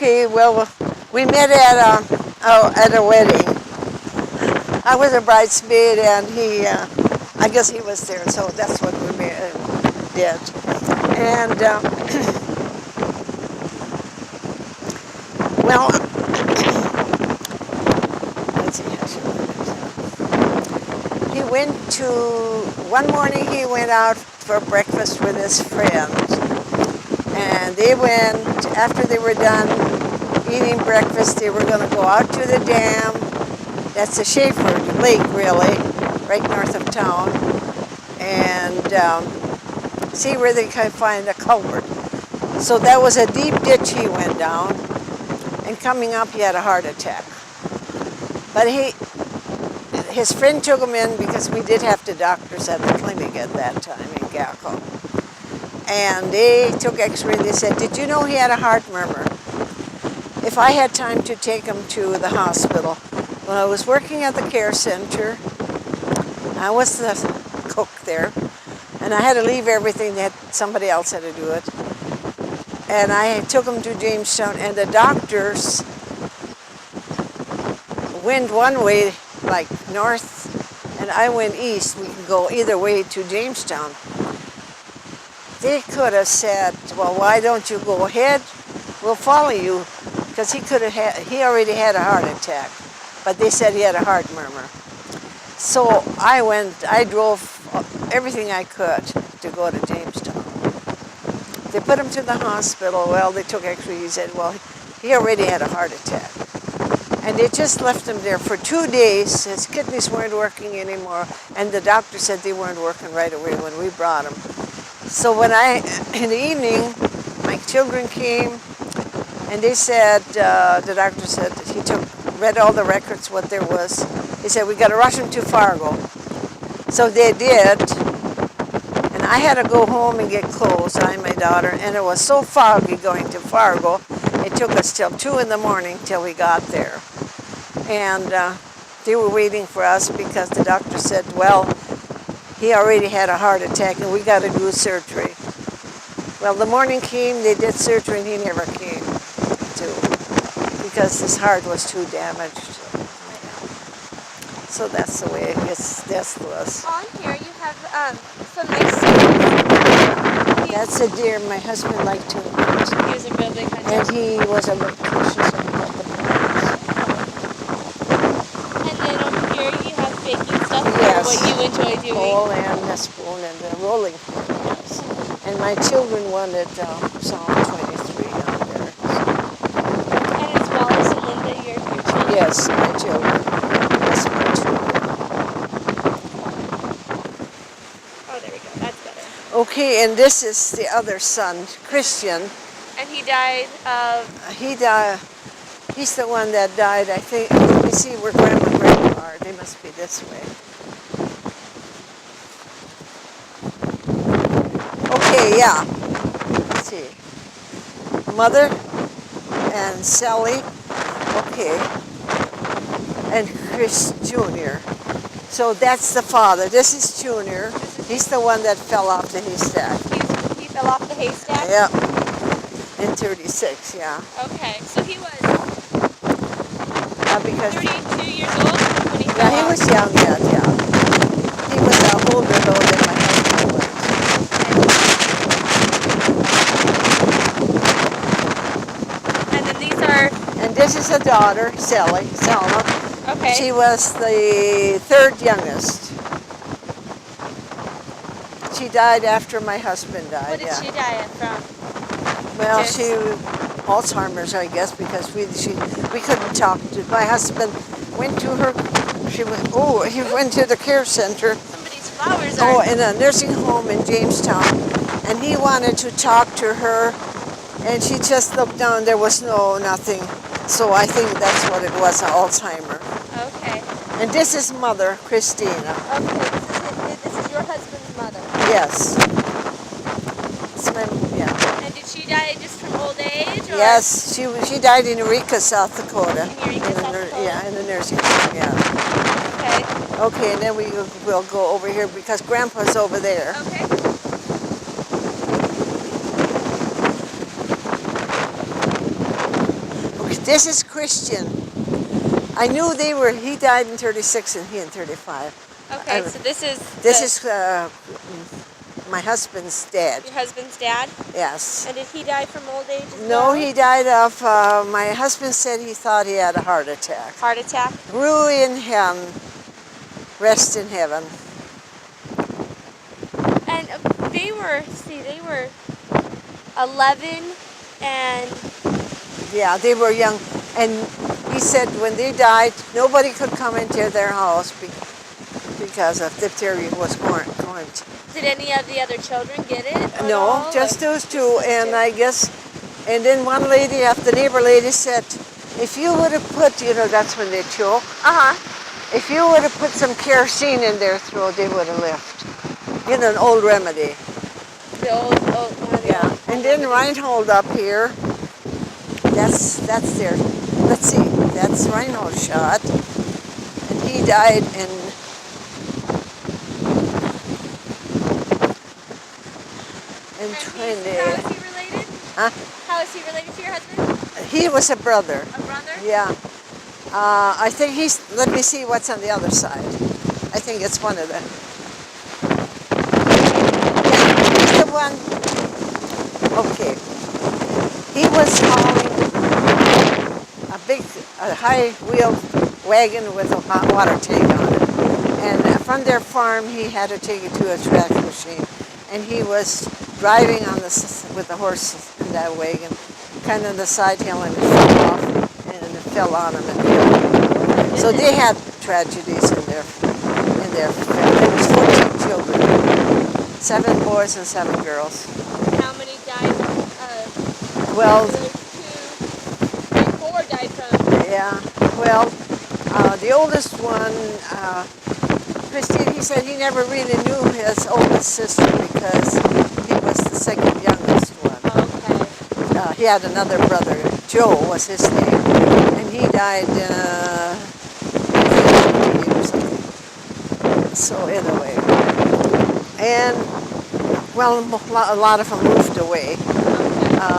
Okay, well, we met at a wedding. I was a bridesmaid, and I guess he was there, so that's what we did. And, well, let's see, one morning he went out for breakfast with his friend. And they went, after they were done eating breakfast, they were going to go out to the dam. That's a Schaefer Lake, really, right north of town. And see where they can find a culvert. So that was a deep ditch he went down. And coming up, he had a heart attack. But his friend took him in because we did have the doctors at the clinic at that time in Galco. And they took x-ray. They said, did you know he had a heart murmur? If I had time to take him to the hospital. When I was working at the care center, I was the cook there, and I had to leave everything that somebody else had to do it. And I took him to Jamestown, and the doctors went one way, like north, and I went east. We could go either way to Jamestown. They could have said, well, why don't you go ahead? We'll follow you, because he already had a heart attack. But they said he had a heart murmur. So I drove everything I could to go to Jamestown. They put him to the hospital. Well, they took x-ray. He said, well, he already had a heart attack. And they just left him there for 2 days. His kidneys weren't working anymore. And the doctor said they weren't working right away when we brought him. So in the evening, my children came, and they said, the doctor said that he read all the records, what there was. He said, we got to rush him to Fargo. So they did, and I had to go home and get clothes, I and my daughter, and it was so foggy going to Fargo, it took us till 2 in the morning till we got there. And they were waiting for us because the doctor said, well, he already had a heart attack and we got to do surgery. Well, the morning came, they did surgery, and he never came because his heart was too damaged. So that's the way his death was. On here you have some nice stories. That's a deer my husband liked to hunt. He was a real big hunter. And he was a electrician, so he got the plants. And then over here you have baking stuff Yes. for what you enjoy doing. Bowl and a spoon and a rolling pin, yes. And my children wanted Psalm 23 on there. And as well as Linda, your children. Yes, my children. That's my children. Oh, there we go. That's better. Okay, and this is the other son, Christian. And he died of... He's the one that died, I think. Let me see where Grandma and Grandpa are. They must be this way. Okay, yeah. Let's see. Mother and Sally. Okay. And Chris Jr. So that's the father. This is Junior. He's the one that fell off the haystack. He fell off the haystack? Yeah. In 36, yeah. Okay, so he was Because 32 years old when he fell yeah, he off. was young yet, yeah. He was older though than my husband was. And then these are... And this is a daughter, Selma. Okay. She was the third youngest. She died after my husband died. What did she die from? Well, Just... Alzheimer's, I guess, because we couldn't talk to. My husband went to her. He went to the care center. Somebody's flowers are... Oh, in a nursing home in Jamestown, and he wanted to talk to her, and she just looked down. There was nothing. So I think that's what it was, Alzheimer. Okay. And this is Mother, Christina. Okay, this is your husband's mother. Yes. It's my, yeah. And did she die just from old age? Or? Yes, she died in Eureka, South Dakota. In Eureka, South Dakota? Yeah, in the nursing home, yeah. Okay. Okay, and then we'll go over here because Grandpa's over there. Okay. This is Christian. I knew he died in 36 and he in 35. Okay, so this is This is my husband's dad. your husband's dad? Yes. And did he die from old age as No, well? he died of, my husband said he thought he had a heart attack. Heart attack? Rue in him, rest in heaven. And they were 11 and... Yeah, they were young. And he said when they died, nobody could come into their house because of diphtheria was quarantined. Did any of the other children get it? No, just those two. And I guess, and then one lady, the neighbor lady said, if you would have put, that's when they choke. Uh-huh. If you would have put some kerosene in their throat, they would have left. An old remedy. The old one of the old And then Reinhold up here, that's their, let's see, that's Reinhold Schott. And he died in, How is he related? Huh? How is he related to your husband? He was a brother. A brother? Yeah. I think let me see what's on the other side. I think it's one of them. Yeah, he's the one. Okay. He was hauling a high-wheeled wagon with a hot water tank on it. And from their farm, he had to take it to a track machine. And he was driving with the horse in that wagon, kind of the side hill, and it fell off, and it fell on him and killed him. So they had tragedies in their family. There was 14 children, 7 boys and 7 girls. How many died? Well, 4 died from. yeah. Well, the oldest one, Christine, he said he never really knew his oldest sister because he was the second youngest one. Okay. He had another brother, Joe was his name, and he died 50 or something. So anyway, and well, a lot of them moved away.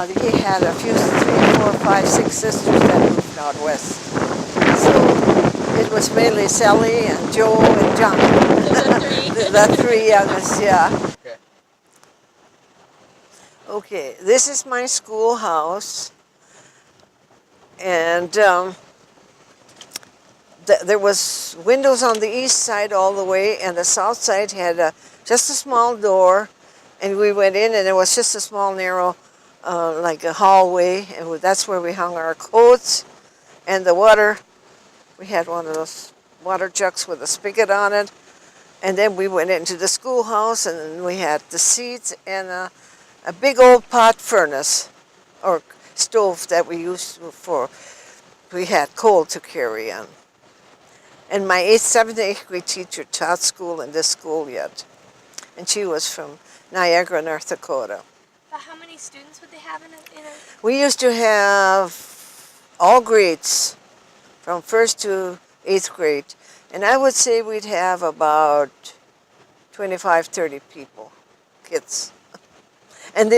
He had a few, 3, 4, 5, 6 sisters that moved out west. So it was mainly Sally and Joe and John. The 3 youngest, yeah. Okay, this is my schoolhouse, and there was windows on the east side all the way, and the south side had just a small door, and we went in, and it was just a small, narrow, like a hallway, and that's where we hung our coats, and the water. We had one of those water jugs with a spigot on it, and then we went into the schoolhouse, and then we had the seats and a big old pot furnace or stove that we used we had coal to carry on. And my 7th and 8th grade teacher taught school in this school yet. And she was from Niagara, North Dakota. But how many students would they have in a... We used to have all grades from 1st to 8th grade. And I would say we'd have about 25, 30 people, kids. And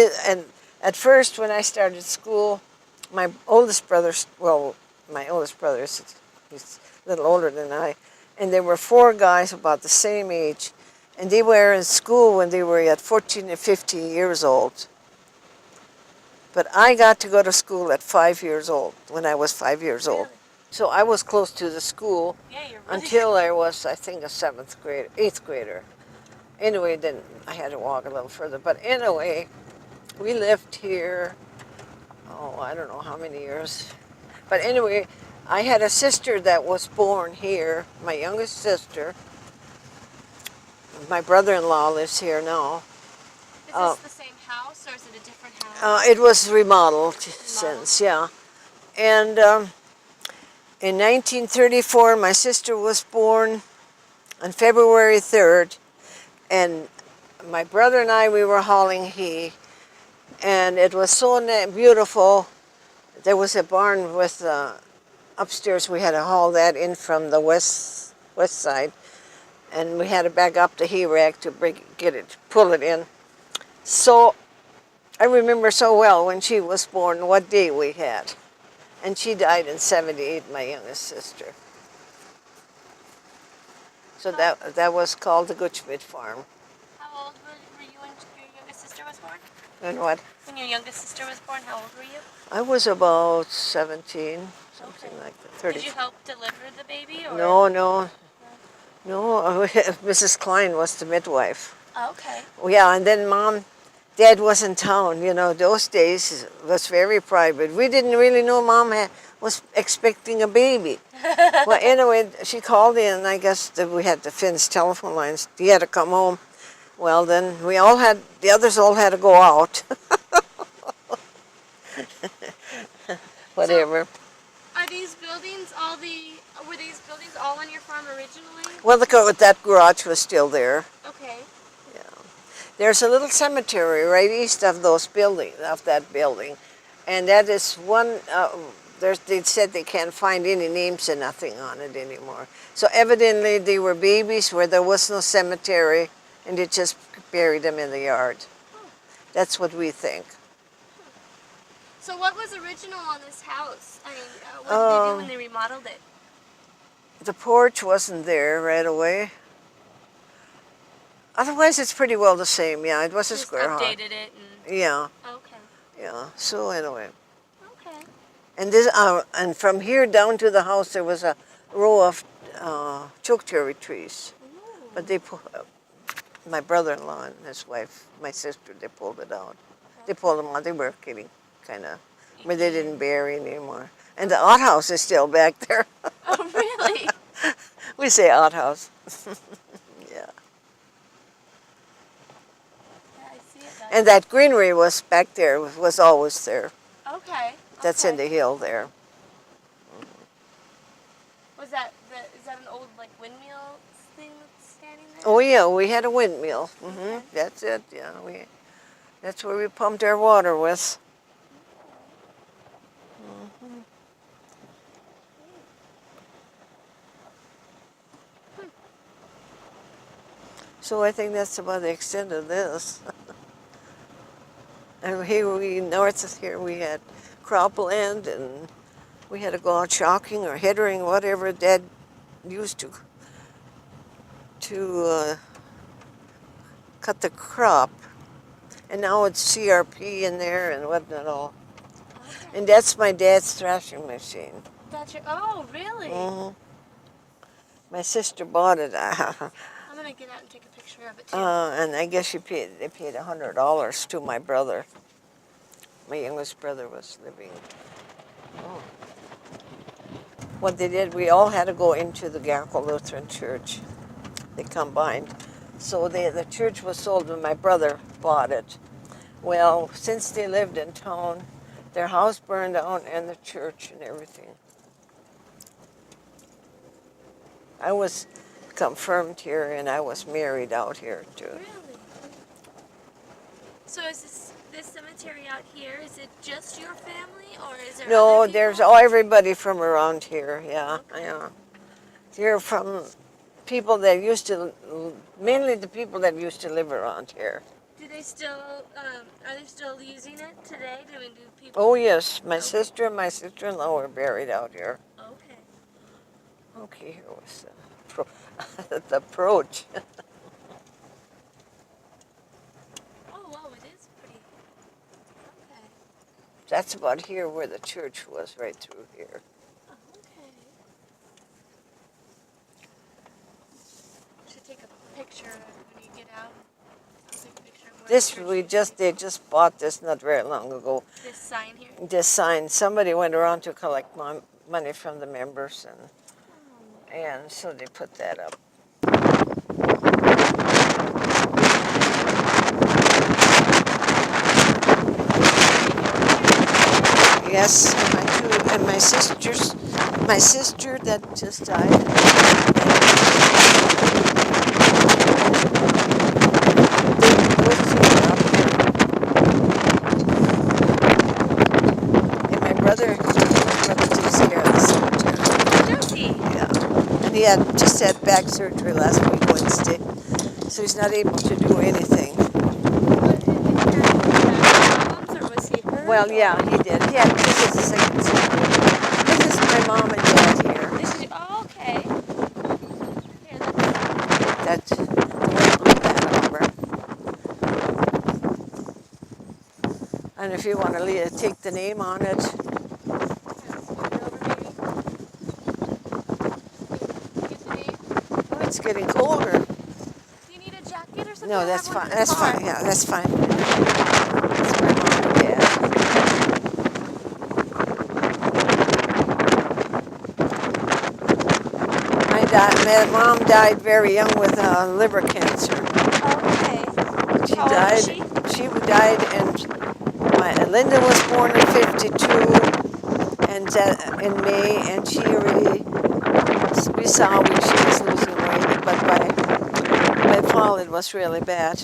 at first, when I started school, my oldest brother, he's a little older than I, and there were 4 guys about the same age, and they were in school when they were at 14 and 15 years old. But I got to go to school at 5 years old, when I was 5 years old. So I was close to the school until I was, I think, a 8th grader. Anyway, then I had to walk a little further. But anyway, we lived here, I don't know how many years. But anyway, I had a sister that was born here, my youngest sister. My brother-in-law lives here now. Is this the same house, or is it a different house? It was remodeled since, yeah. And in 1934, my sister was born on February 3rd, and my brother and I, we were hauling hay, and it was so beautiful. There was a barn with upstairs. We had to haul that in from the west side, and we had to back up the hay rack to pull it in. So I remember so well when she was born what day we had. And she died in 78, my youngest sister. So that was called the Gutschmidt farm. How old were you when your youngest sister was born? And what? When your youngest sister was born, how old were you? I was about 17, something Okay. like that. 30. Did you help deliver the baby? Or? No. Mrs. Klein was the midwife. Oh, okay. Yeah, and then Dad was in town. You know, those days it was very private. We didn't really know was expecting a baby. Well, anyway, she called in. I guess that we had the Finn's telephone lines. He had to come home. Well, then the others all had to go out. Whatever. So, were these buildings all on your farm originally? Well, that garage was still there. Okay. Yeah. There's a little cemetery right east of that building, and that is one. They said they can't find any names and nothing on it anymore. So evidently they were babies where there was no cemetery, and they just buried them in the yard. That's what we think. So what was original on this house? I mean, what did they do when they remodeled it? The porch wasn't there right away. Otherwise, it's pretty well the same. Yeah, it was a square house. Updated it and. Yeah. Okay. Yeah. So anyway. Okay. And from here down to the house, there was a row of chokecherry trees. Ooh. But my brother-in-law and his wife, my sister, they pulled it out. They pulled them out. They were getting kind of, but they didn't bury anymore. And the outhouse is still back there. Oh, really? We say outhouse. Yeah. Yeah, I see it. And that greenery was back there, was always there. Okay. That's in the hill there. Is that an old windmill thing that's standing there? Oh yeah, we had a windmill. Okay. That's it. Yeah, that's where we pumped our water with. So I think that's about the extent of this. And north of here we had cropland, and we had to go out shocking or headering, whatever Dad used to cut the crop. And now it's CRP in there and whatnot all. Okay. And that's my dad's thrashing machine. Oh, really? Mm-hmm. My sister bought it. I'm gonna get out and take a picture of it too. And I guess they paid $100 to my brother. My youngest brother was living. Oh. What they did, we all had to go into the Garco Lutheran Church. They combined. So the church was sold when my brother bought it. Well, since they lived in town, their house burned down and the church and everything. I was confirmed here and I was married out here too. Really? So is this cemetery out here, is it just your family or is there No, other people? there's everybody from around here, yeah, Okay. yeah. They're from people that mainly the people that used to live around here. Do they still, are they still using it today? Do people? Oh yes, my sister and my sister-in-law were buried out here. Okay. Okay, here was the approach. Oh, wow, it is pretty. Okay. That's about here where the church was, right through here. Oh, okay. Should take a picture of it when you get out. I'll take a picture of where They just bought this not very long ago. This sign here? This sign, somebody went around to collect money from the members, and so they put that up. Yes, and my sister that just died. And my brother takes care of the cemetery. Does he? Yeah, and he just had back surgery last week Wednesday, so he's not able to do anything. Problems, or was he hurt? Well, yeah, he did. This is the second surgery. mom and dad here. This is, oh, okay. Here, That's the way blue that over. And if you want to take the name on it, let's put it over maybe. Get the name. oh, it's getting colder. Do you need a jacket or something? No, I that's have one fine. in the That's car. fine. Yeah, that's fine. That's my mom and dad. My mom died very young with liver cancer. Okay. She How old died. was she? She died, and Linda was born in '52, and in May, and she already we saw when she was losing weight, but by fall it was really bad.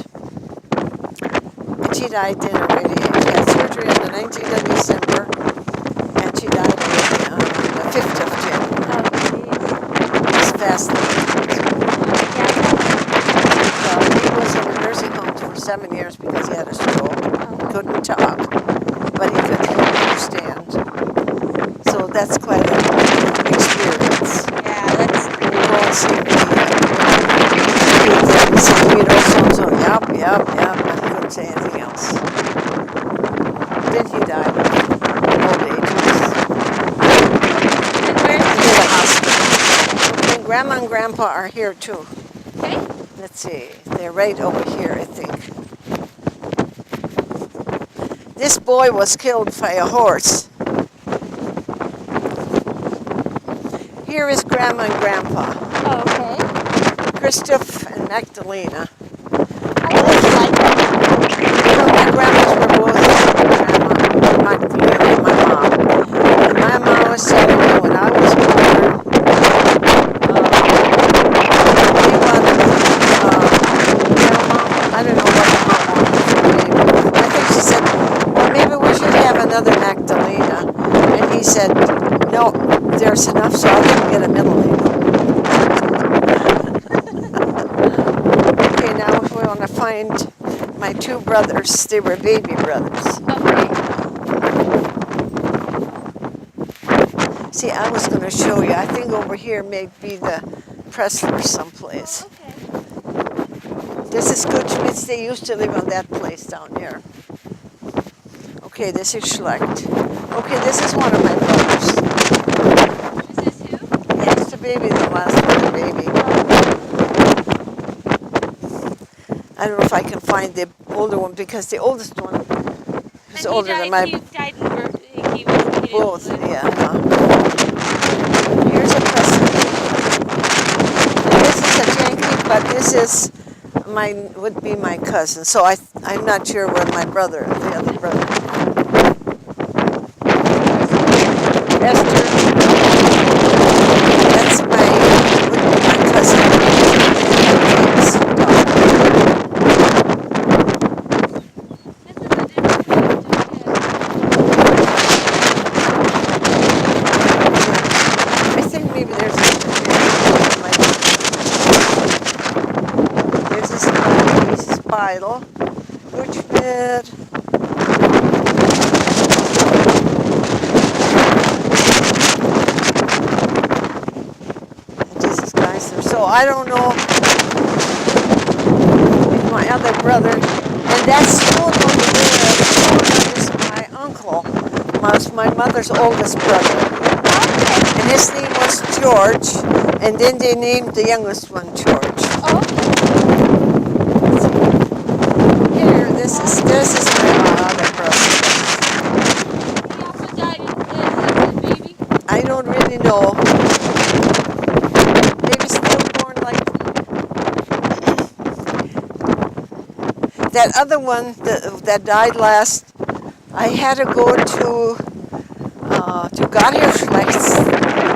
And she died then already. She had surgery on the 19th of December, and she died already on the 5th of January. Oh, geez. It's fast. Well, he was in a nursing home for 7 years because he had a stroke. Couldn't talk, but he could understand. So that's quite an experience. Yeah, that's We won't see me. He said, you know, so, yep, but he couldn't say anything else. Then he died of old age. And where's In the hospital. And Grandma and Grandpa are here too. okay? Let's see, they're right over here, I think. This boy was killed by a horse. Here is Grandma and Grandpa, Oh, okay. Christoph and Magdalena. I always like that. You know, my grandmas were both Grandma Magdalena and my mom. And my mom was telling me when I was born, he wanted, I don't know what mom wanted for me. I think she said, well, maybe we should have another Magdalena. And he said, no, there's enough, so I'll get a middle name. Okay, now we want to find my two brothers. They were baby brothers. Okay. See, I was going to show you. I think over here may be the Pressler someplace. Oh, okay. This is Good Schmitz. They used to live on that place down here. Okay, this is Schlecht. Okay, this is one of my brothers. This is who? Yes, the baby, the last one, the baby. I don't know if I can find the older one because the oldest one is And older than my he died in birth. He didn't both. live. Yeah. Here's a Pressler. And this is a Janke, but this is would be my cousin. So I'm not sure where my brother, the other brother. Esther. That's would be my cousin. James' daughter. This is a different picture. I think maybe there's there's this spiral, which bed. This is nicer. So I don't know if my other brother, and that stone over there is my uncle, was my mother's oldest brother. And his name was George, and then they named the youngest one George. Oh, Here, this is my other brother. he also died as a baby. I don't really know. Maybe stillborn like that other one that died last. I had to go to Gotthardschlecht's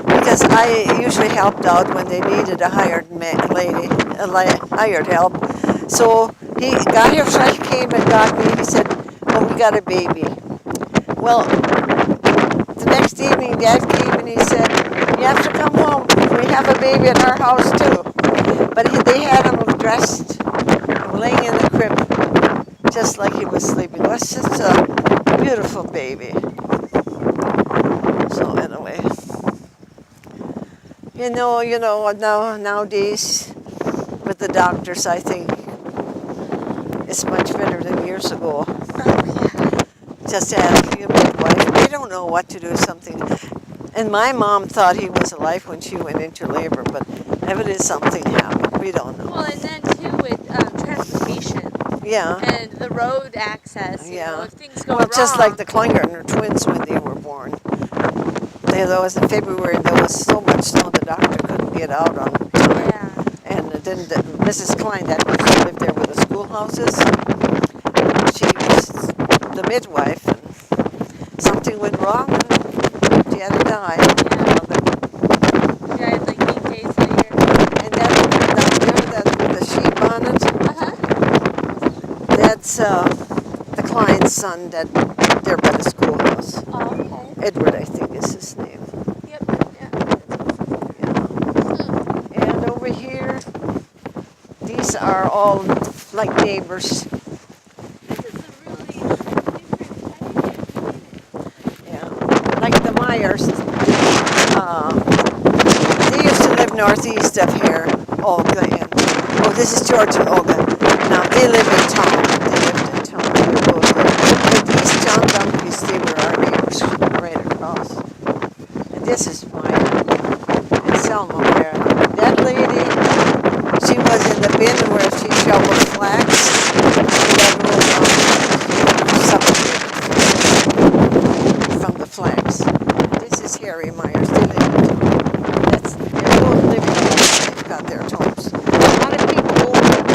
because I usually helped out when they needed a hired hired help. So Gotthardschlecht came and got me. He said, "Oh, we got a baby." Well, the next evening, Dad came and he said, "You have to come home. We have a baby at our house too." But they had him dressed, laying in the crib, just like he was sleeping. It was just a beautiful baby. So anyway, Nowadays with the doctors, I think it's much better than years ago. Just ask your midwife. They don't know what to do with something. And my mom thought he was alive when she went into labor, but evidently something happened. We don't know. Well, and then too with transportation Yeah. and the road access, Yeah. if things go Well, wrong. just like the Kleingartner twins when they were born. That was in February. There was so much snow the doctor couldn't get out on time. Yeah. And then Mrs. Klein, that was who lived there with the schoolhouses, she was the midwife, and something went wrong, and she had to die. Yeah, like 8 days later. And that down there, that with the sheep on it, that's the Klein's son that there by the schoolhouse. Oh, okay. Edward, I think, is his name. Yep. And over here, these are all like neighbors. This is a really different Yeah, like the Myers. They used to live northeast of here, Olga. Oh, this is George and Olga. Now they live in town. They lived in town. They were both there. But these John Dunkies, they were our neighbors right across. And this is Meyer and Selma Meyer. That lady, she was in the bin where she shoveled flax. She got rolled suffocated from the flax. This is Harry Myers. They live in town. They're both living there. They've got their homes. A lot of people go over there.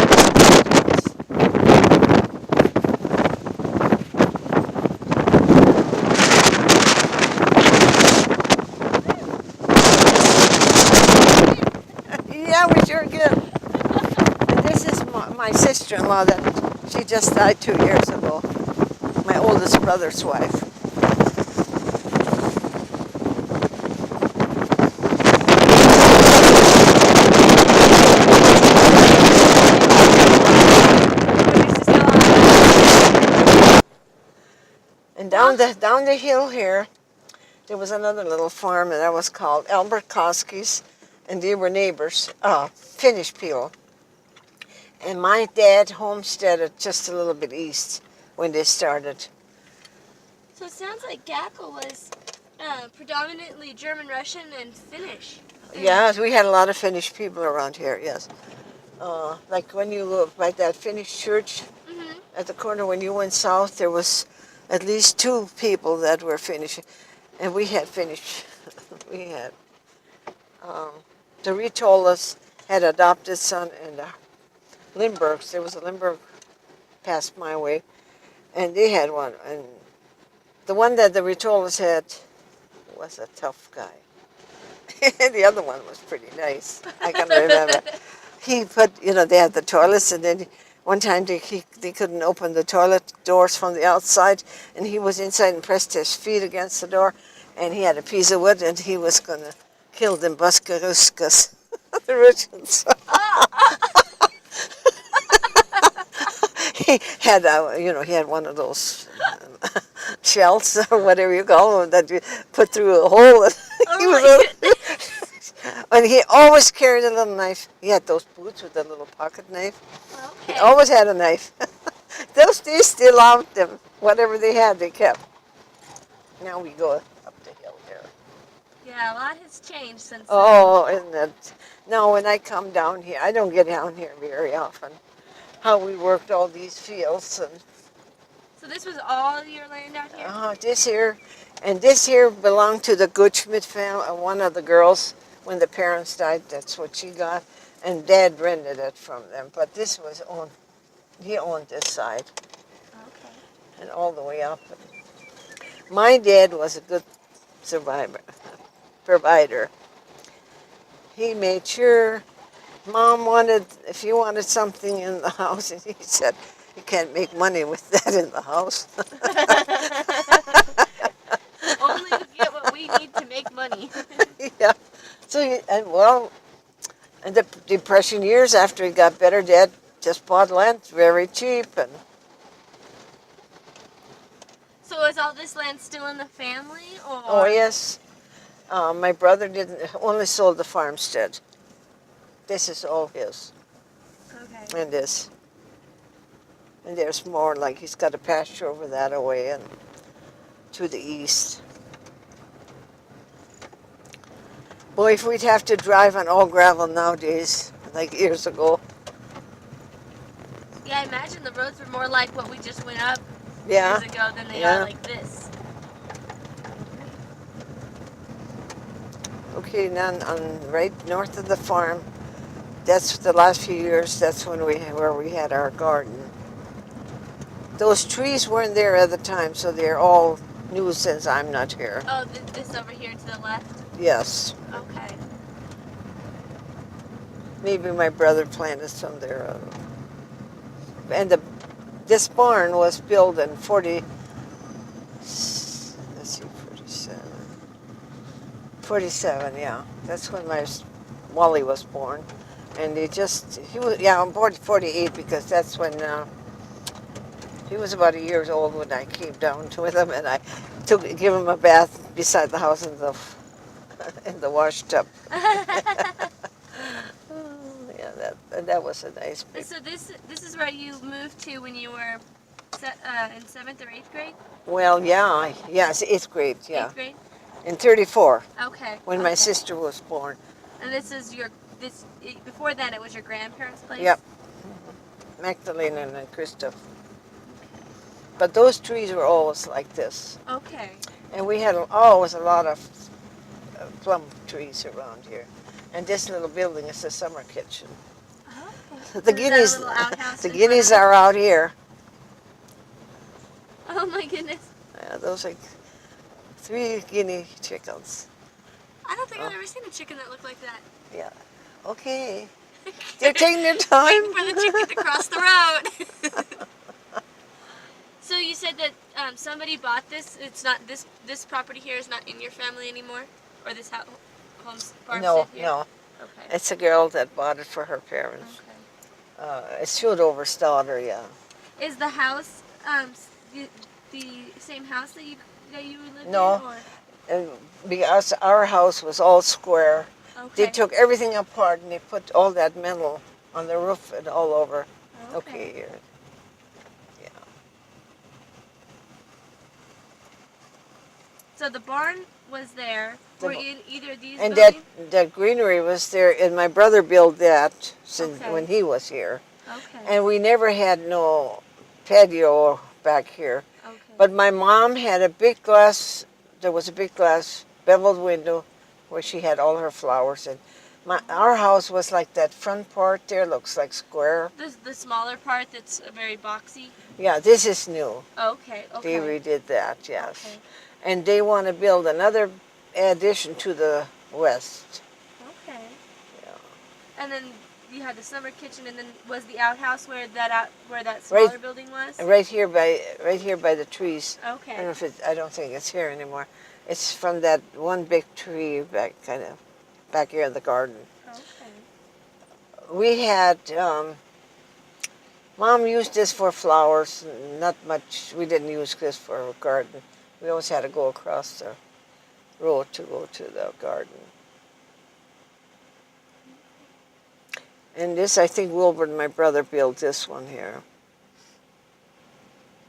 Yeah, we sure get. And this is my sister-in-law that she just died 2 years ago. My oldest brother's wife. And down the hill here, there was another little farm, and that was called Albert Koski's, and they were neighbors, Finnish people. And my dad homesteaded just a little bit east when they started. So it sounds like Gackle was predominantly German, Russian, and Finnish. Yeah, we had a lot of Finnish people around here, yes. Like when you look by that Finnish church at the corner, when you went south, there was at least 2 people that were Finnish. And we had Finnish. We had. The Ritolas had adopted son in the Lindberghs. There was a Lindbergh passed my way, and they had one. And the one that the Ritolas had was a tough guy. The other one was pretty nice. I can remember. He put, they had the toilets, and then one time they couldn't open the toilet doors from the outside, and he was inside and pressed his feet against the door, and he had a piece of wood, and he was going to kill them Buskaruskas, the Russians. He had, he had one of those shells or whatever you call them that you put through a hole. And he always carried a little knife. He had those boots with a little pocket knife. Okay. He always had a knife. Those days still loved them. Whatever they had, they kept. Now we go up the hill there. Yeah, a lot has changed since Oh, isn't it? Now when I come down here, I don't get down here very often. How we worked all these fields and. So this was all your land out here? This here belonged to the Goodschmidt family. One of the girls, when the parents died, that's what she got, and Dad rented it from them. But this was he owned this side. Okay. And all the way up. My dad was a good provider. He made sure Mom if you wanted something in the house, and he said, you can't make money with that in the house. Only to get what we need to make money. Yeah. So, in the Depression years, after he got better, Dad just bought land very cheap. And So is all this land still in the family? Or? oh, yes. My brother didn't only sold the farmstead. This is all his, Okay. and this. And there's more, like he's got a pasture over that away and to the east. Boy, if we'd have to drive on all gravel nowadays, like years ago. Yeah, I imagine the roads were more like what we just went up Yeah, years ago than they are yeah. like this. Okay, now on right north of the farm, that's the last few years. That's when where we had our garden. Those trees weren't there at the time, so they're all new since I'm not here. Oh, this over here to the left? Yes, Okay. maybe my brother planted some there. And this barn was built in 40. Let's see, 47. 47, yeah. That's when Wally was born. And he was, yeah, I'm 48 because that's when he was about a year old when I came down with him and I give him a bath beside the house in the in the wash tub. Yeah, that was a nice big. So this is where you moved to when you were in 7th or 8th grade? Well, yeah, yes, 8th grade, yeah. 8th grade? In 34, Okay. when my sister was born. And this is before that it was your grandparents' place? Yep. Magdalena and Christoph. But those trees were always like this. Okay. And we had always a lot of plum trees around here. And this little building is the summer kitchen. Okay. The guineas, Is that a little outhouse the in guineas front of are out here. it? Oh my goodness. Yeah, those are 3 guinea chickens. I don't think I've ever seen a chicken that looked like that. Yeah. Okay. They're taking their time. Waiting for the chicken to cross the road. So you said that somebody bought this. It's not this property here is not in your family anymore, or this house, farmstead No, here? no. Okay. It's a girl that bought it for her parents. Okay. It's Schudover's daughter, yeah. Is the house the same house that you lived No. in? Or? And because our house was all square, Okay. they took everything apart and they put all that metal on the roof and all over. Okay, here. Yeah. So the barn was there. The Were in either of these And buildings? that greenery was there, and my brother built that since Okay. when he was here. Okay. And we never had no patio back here. Okay. But my mom had a big glass, there was a big glass beveled window where she had all her flowers. And our house was like that front part there, looks like square. The smaller part that's very boxy. Yeah, this is new. Okay. They Okay. redid that, yes. Okay. And they want to build another addition to the west. Okay. Yeah. And then you had the summer kitchen, and then was the outhouse where that smaller building was? Right here by the trees. Okay. I don't think it's here anymore. It's from that one big tree back here in the garden. Okay. We had Mom used this for flowers, not much. We didn't use this for a garden. We always had to go across the road to go to the garden. And this, I think Wilbur and my brother built this one here.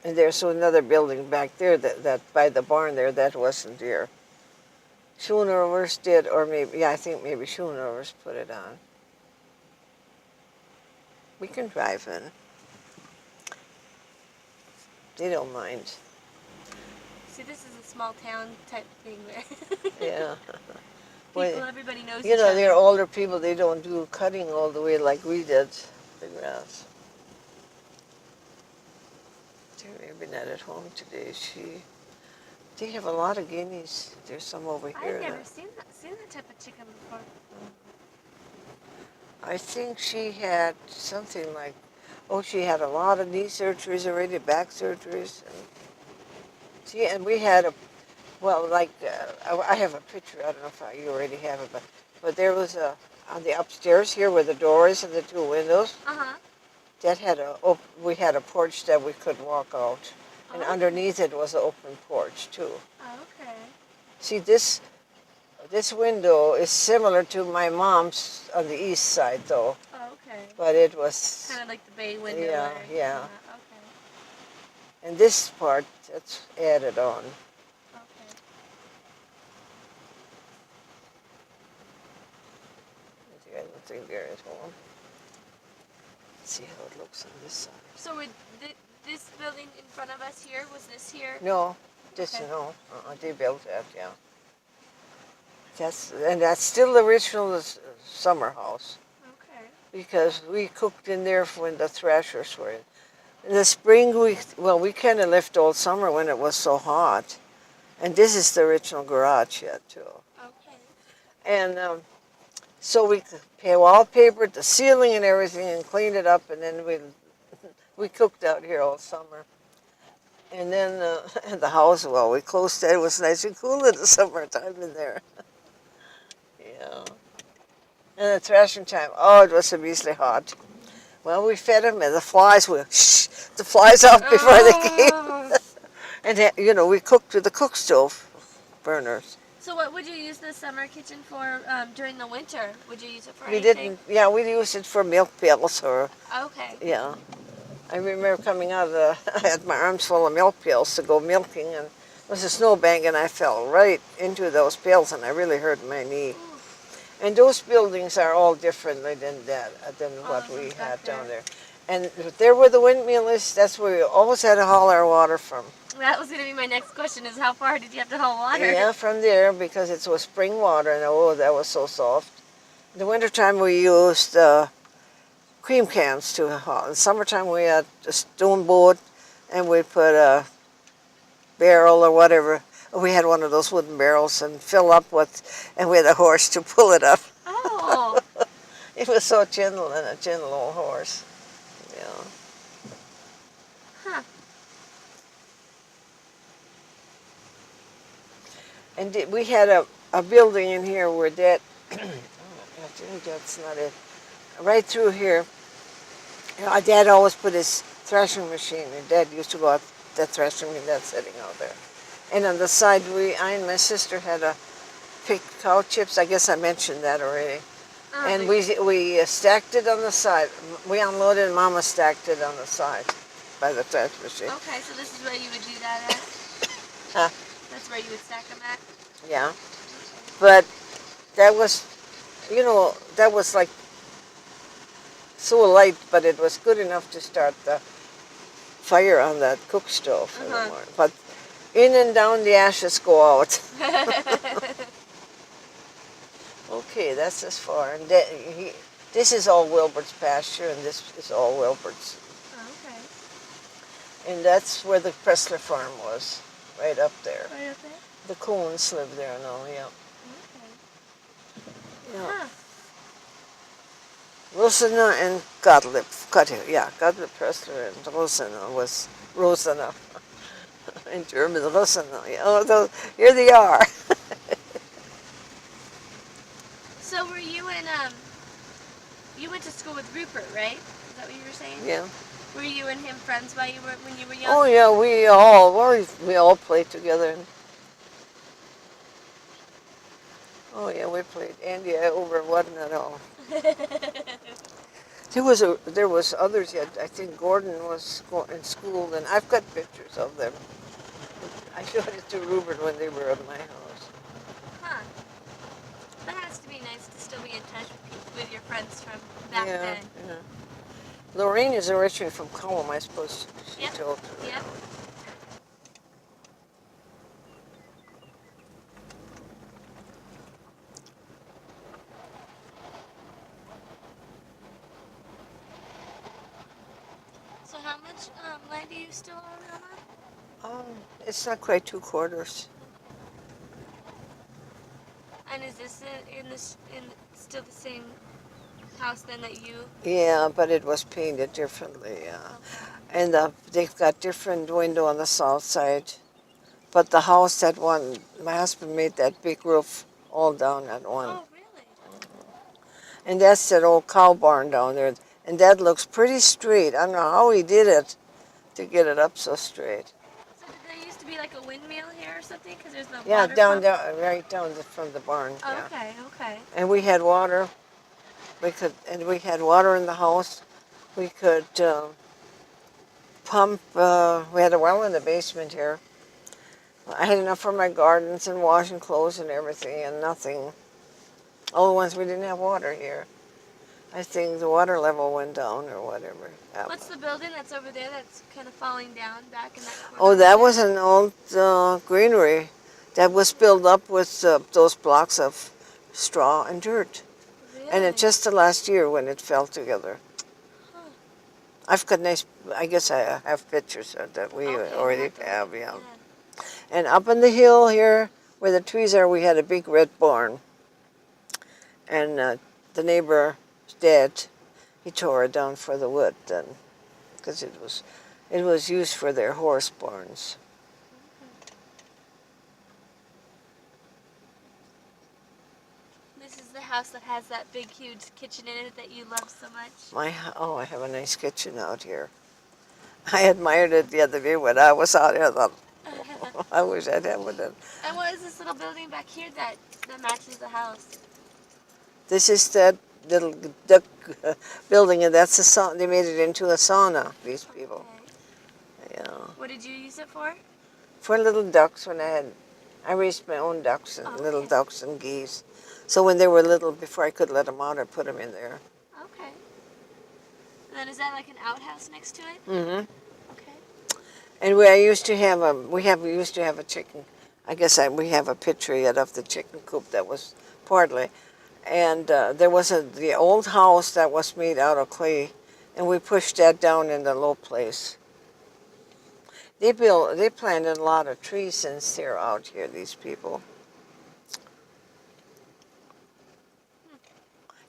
And there's another building back there that by the barn there that wasn't here. Schoonovers did, or maybe, yeah, I think maybe Schoonovers put it on. We can drive in. They don't mind. See, this is a small town type thing there. Yeah. Everybody knows You each know, other. they're older people. They don't do cutting all the way like we did the grass. They're maybe not at home today. They have a lot of guineas. There's some over here. I've never seen that type of chicken before. I think she had something like, she had a lot of knee surgeries already, back surgeries. And we had I have a picture. I don't know if you already have it, but there was on the upstairs here where the door is and the 2 windows. That we had a porch that we could walk out, and underneath it was an open porch too. Okay. See this This window is similar to my mom's on the east side, though. Oh, okay. But it was, Kind of like the bay window. yeah, or- yeah. Okay. And this part, it's added on. Okay. I don't think they're at home. Let's see how it looks on this side. So would this building in front of us here, was this here? No, just Okay. no. They built that, yeah. That's still the original summer house Okay. because we cooked in there when the thrashers were in. In the spring, we kind of left all summer when it was so hot. And this is the original garage yet, too. Okay. And so we wallpapered the ceiling and everything and cleaned it up, and then we cooked out here all summer. And then the house, well, we closed it. It was nice and cool in the summertime in there. Yeah. And the thrashing time, oh, it was so beastly hot. Well, we fed them, and the flies the flies off before they came. Oh. And we cooked with the cook stove burners. So what would you use the summer kitchen for during the winter? Would you use it for We anything? didn't. Yeah, we used it for milk pails or Okay. yeah. I remember coming out of I had my arms full of milk pails to go milking, and it was a snowbank, and I fell right into those pails, and I really hurt my knee. Ooh. And those buildings are all differently than what we back had down there. there. And there where the windmill is, that's where we always had to haul our water from. That was going to be my next question: is how far did you have to haul water? Yeah, from there, because it was spring water, and oh, that was so soft. In the wintertime, we used cream cans to haul. In the summertime, we had a stone boat, and we put a barrel or whatever. We had one of those wooden barrels and fill up and we had a horse to pull it up. Oh. It was so gentle, and a gentle old horse. Yeah. Huh. And we had a building in here where I think that's not it. Right through here, our dad always put his threshing machine, and Dad used to go out that threshing machine that's sitting out there. And on the side, I and my sister had a pick cow chips. I guess I mentioned that already. And we stacked it on the side. We unloaded, and Mama stacked it on the side by the thresh machine. Okay, so this is where you would do that at? Huh? That's where you would stack them at? Yeah. But that was, that was like so light, but it was good enough to start the fire on that cook stove in the morning. But in and down the ashes go out. Okay, that's as far. And this is all Wilbert's pasture, and this is all Wilbert's. Oh, okay. And that's where the Pressler farm was, right up there. Right up there? The Coens live there now, yeah. Okay. Yeah. Huh. Rosanna and Gottlieb Pressler and Rosanna was Rosanna. In German, Rosanna. Yeah. Oh, here they are. So were you you went to school with Rupert, right? Is that what you were saying? Yeah. Were you and him friends when you were young? Oh yeah, we all played together. Oh yeah, we played. Andy over wasn't at all. There was others yet. I think Gordon was in school, and I've got pictures of them. I showed it to Rupert when they were at my house. Huh. That has to be nice to still be in touch with your friends from back then. Yeah. Lorraine is originally from Colum, I suppose she Yep. told you. Yep. So how much land do you still own, Alma? It's not quite 2/4. And is this in still the same house then that you? Yeah, but it was painted differently, yeah. And they've got different window on the south side. But the house, that one, my husband made that big roof all down at one. Oh, really? And that's that old cow barn down there. And that looks pretty straight. I don't know how he did it to get it up so straight. So did there used to be like a windmill here or something? Because there's no Yeah, water down, pump? right down from the barn. Oh, Yeah. okay, okay. And we had water. We had water in the house. We could pump. We had a well in the basement here. I had enough for my gardens and washing clothes and everything, and nothing. All the ones we didn't have water here. I think the water level went down or whatever. What's the building that's over there that's kind of falling down back in that corner? Oh, over that there? was an old greenery that was filled up with those blocks of straw and dirt. Really? And it just the last year when it fell together. Huh. I've got nice, I guess I have pictures that we Okay, already we'll have, yeah. yeah. And up on the hill here where the trees are, we had a big red barn. And the neighbor's dad, he tore it down for the wood then, because it was used for their horse barns. This is the house that has that big, huge kitchen in it that you love so much. I have a nice kitchen out here. I admired it the other day when I was out here. I thought, I wish I'd have one. And what is this little building back here that matches the house? This is that little duck building, and that's a sauna. They made it into a sauna. These people, Okay. yeah. What did you use it for? For little ducks, I raised my own ducks and little ducks and geese. So when they were little, before I could let them out, I put them in there. Okay. And then is that like an outhouse next to it? Mm-hmm. Okay. And we used to have a chicken. I guess we have a picture yet of the chicken coop that was partly. And there was the old house that was made out of clay, and we pushed that down in the low place. They planted a lot of trees since they're out here, these people.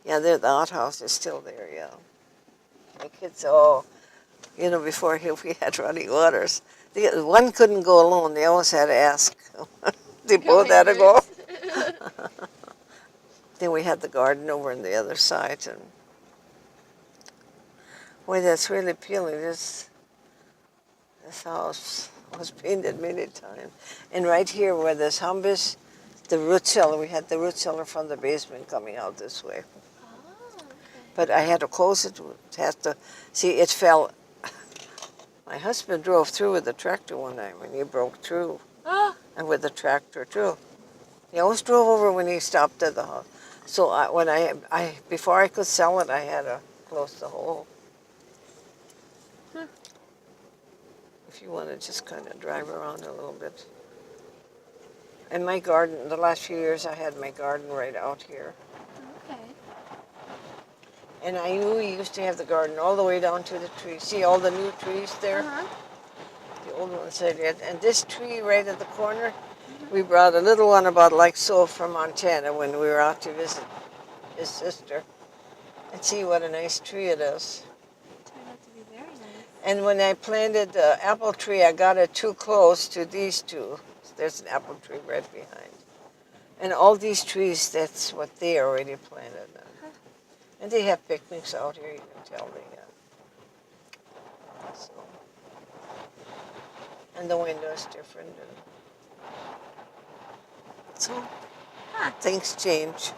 Yeah, the outhouse is still there, yeah. The kids, before here we had running waters. One couldn't go alone, they always had to ask. They both had to go. Then we had the garden over on the other side, and boy, that's really appealing. This house was painted many times. And right here where this hump is, the root cellar, we had the root cellar from the basement coming out this way. Oh, okay. But I had to close it. It fell. My husband drove through with the tractor one night when he broke through, and with the tractor too. He always drove over when he stopped at the house. So before I could sell it, I had to close the hole. If you want to just kind of drive around a little bit. And my garden, the last few years, I had my garden right out here. Okay. And I knew we used to have the garden all the way down to the trees. See all the new trees there? The old ones I did. And this tree right at the corner, we brought a little one about like so from Montana when we were out to visit his sister. And see what a nice tree it is. It turned out to be very nice. And when I planted the apple tree, I got it too close to these two. There's an apple tree right behind. And all these trees, that's what they already planted. And they have picnics out here, you can tell they have. So. And the window is different. So things change.